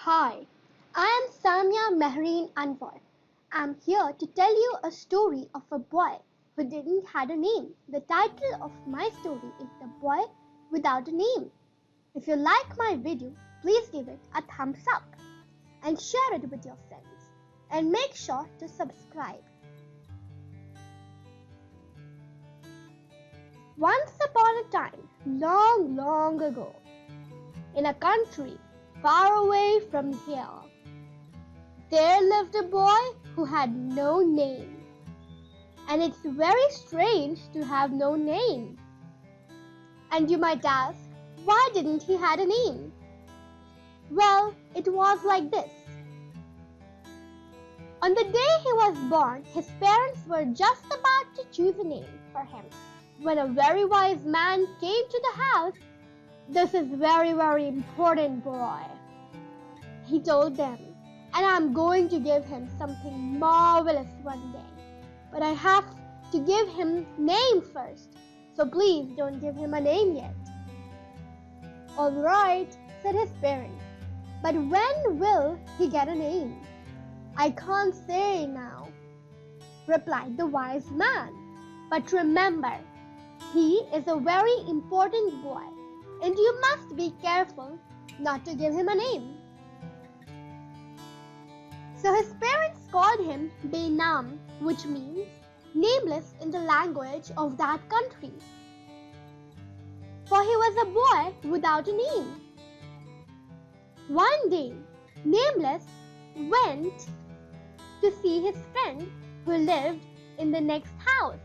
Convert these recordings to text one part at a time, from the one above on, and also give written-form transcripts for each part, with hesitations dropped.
Hi, I am Samia Mehreen Anwar. I'm here to tell you a story of a boy who didn't have a name. The title of my story is The Boy Without a Name. If you like my video, please give it a thumbs up and share it with your friends. And make sure to subscribe. Once upon a time, long ago, in a country far away from here, there lived a boy who had no name. And it's very strange to have no name. And you might ask, why didn't he have a name? Well, it was like this. On the day he was born, his parents were just about to choose a name for him when a very wise man came to the house. This is very important boy, he told them, and I'm going to give him something marvelous one day. But I have to give him name first, so please don't give him a name yet. All right, said his parents, but when will he get a name? I can't say now, replied the wise man. But remember, he is a very important boy, and you must be careful not to give him a name. So his parents called him Benam, which means nameless in the language of that country. For he was a boy without a name. One day, Nameless went to see his friend who lived in the next house.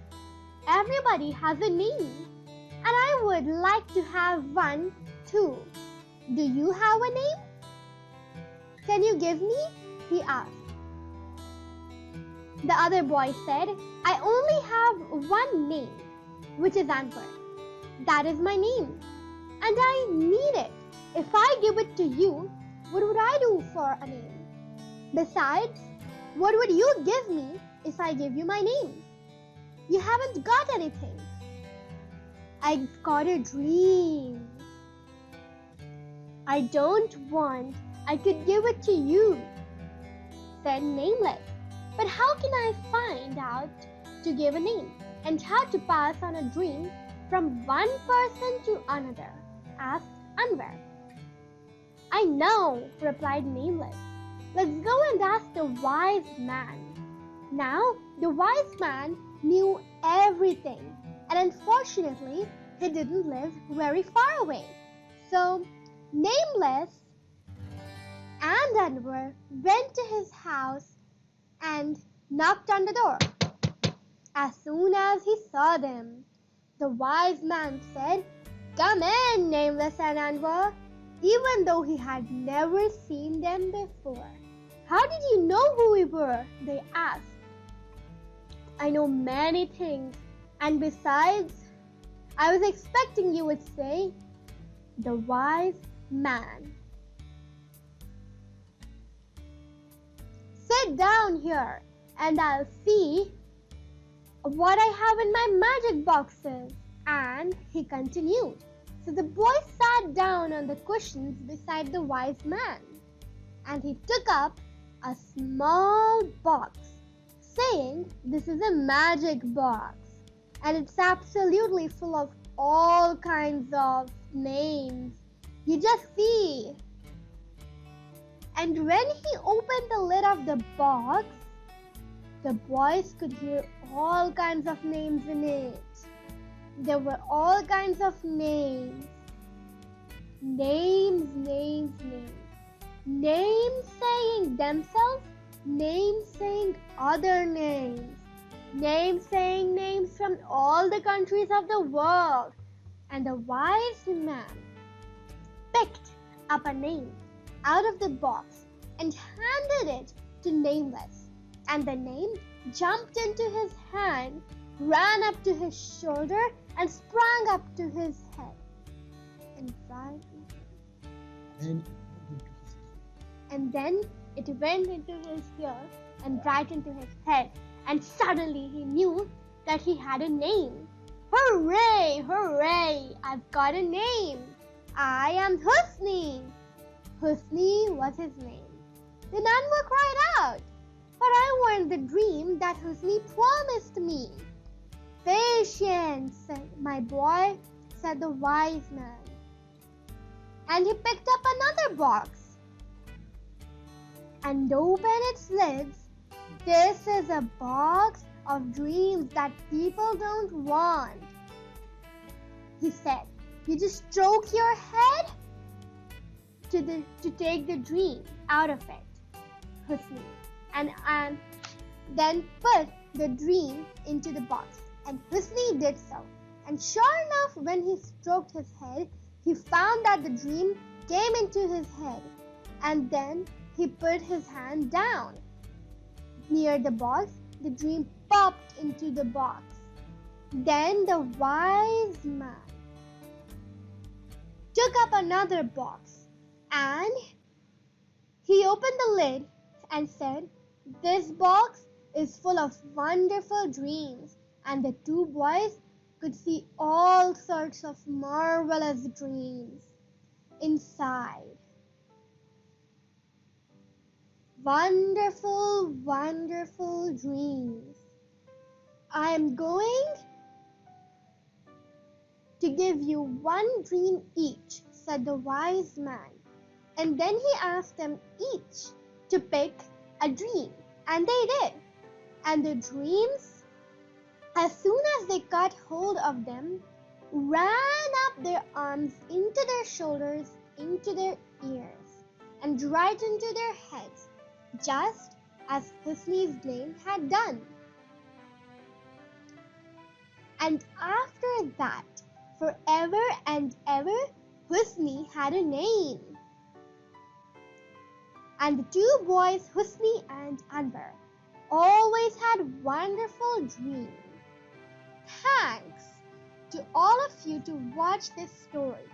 Everybody has a name, and I would like to have one too. Do you have a name? Can you give me? He asked. The other boy said, I only have one name, which is Anwar. That is my name, and I need it. If I give it to you, what would I do for a name? Besides, what would you give me if I give you my name? You haven't got anything. I've got a dream. I don't want. I could give it to you, said Nameless. But how can I find out to give a name and how to pass on a dream from one person to another? Asked Anwar. I know, replied Nameless. Let's go and ask the wise man. Now, the wise man knew everything, and unfortunately, he didn't live very far away. So, Nameless and Anwar went to his house and knocked on the door. As soon as he saw them, the wise man said, Come in, Nameless and Anwar, even though he had never seen them before. How did you know who we were? They asked. I know many things, and besides, I was expecting you would say, the wise man. Sit down here, and I'll see what I have in my magic boxes. And he continued. So the boy sat down on the cushions beside the wise man, and he took up a small box, saying, This is a magic box, and it's absolutely full of all kinds of names. You just see. And when he opened the lid of the box, the boys could hear all kinds of names in it. There were all kinds of names. Names saying themselves, names saying other names, names saying names from all the countries of the world. And the wise man picked up a name out of the box and handed it to Nameless. And the name jumped into his hand, ran up to his shoulder, and sprang up to his head. And then it went into his ear and right into his head. And suddenly he knew that he had a name. Hooray! Hooray! I've got a name. I am Husni. Husni was his name. Then Anwar cried out, "But I want the dream that Husni promised me." "Patience, my boy," said the wise man. And he picked up another box and opened its lids. "This is a box of dreams that people don't want," he said. "You just stroke your head to take the dream out of it, Husni, and then put the dream into the box." And Husni did so. And sure enough, when he stroked his head, he found that the dream came into his head. And then he put his hand down near the box. The dream popped into the box. Then the wise man took up another box and he opened the lid and said, "This box is full of wonderful dreams." And the two boys could see all sorts of marvelous dreams inside. Wonderful, wonderful dreams. I am going to give you one dream each, said the wise man. And then he asked them each to pick a dream. And they did. And the dreams, as soon as they got hold of them, ran up their arms, into their shoulders, into their ears, and right into their heads, just as Husni's dream had done. And after that, forever and ever, Husni had a name. And the two boys, Husni and Anwar, always had wonderful dreams. Thanks to all of you to watch this story.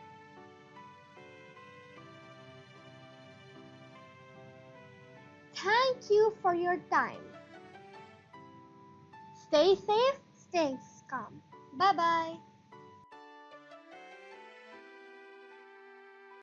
Thank you for your time. Stay safe, stay calm. Bye-bye.